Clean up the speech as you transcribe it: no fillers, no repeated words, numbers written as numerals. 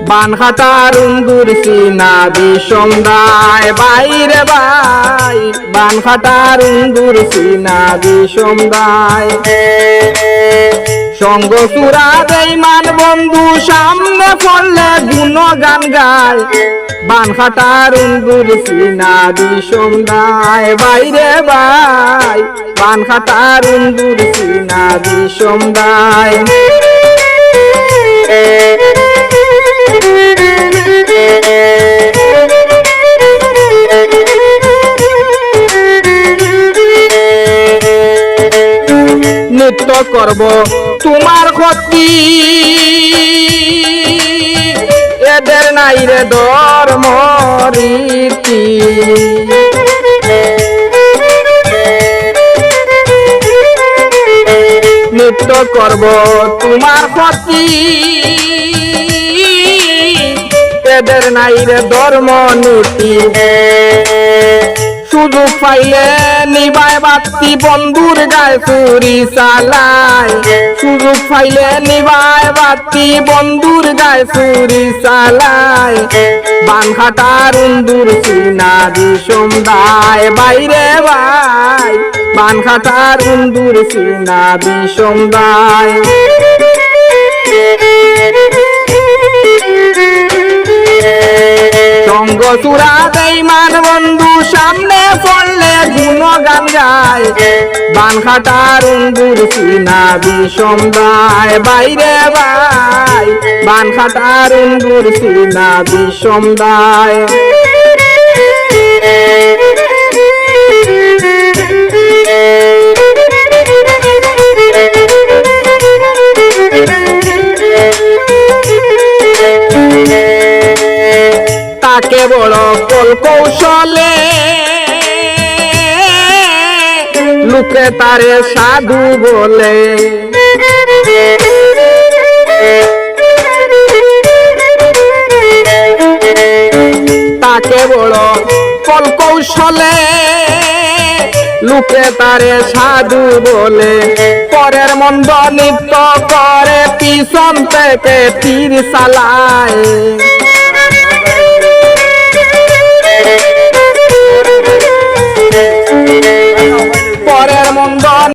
বানখাটার উন্দুর সিনা বিষম দায় বাইরে ভাই বানখাটার উন্দুর সিনা বিষম দায় সঙ্গ সুরা বেঈমান বন্ধু সামনে পড়লে গুণগান গায় বানখাটার উন্দুর সিনা বিষম দায় বাইরে ভাই বানখাটার উন্দুর সিনা বিষম দায় নৃত্য করব তোমার ক্ষতি এদের নাই রে ধর্ম রীতি নৃত্য করব তোমার ক্ষতি এদের নাই রে ধর্ম নীতি সুযোগ পাইলে নিবায় বাতি বন্ধুর গায়ে চুরি চালায় সুযোগ পাইলে নিবায় বাতি বন্ধুর গায়ে চুরি চালায় বানখাটার উন্দুর সিনা বিষম দায় বাইরে ভাই বানখাটার উন্দুর সিনা বিষম দায় সঙ্গ সুরা বেঈমান বন্ধু সামনে পড়লে গুণগান গায় বানখাটার উন্দুর সিনা বিষম দায় বাইরে ভাই বানখাটার উন্দুর সিনা বিষম দায় তাকে বড় কল কৌশলে লোকে তারে সাধু বলে তাকে বড় কল কৌশলে লোকে তারে সাধু বলে পরের মন্দ নৃত্য করে পিছন থেকে তীর চালায় পরের মন্দ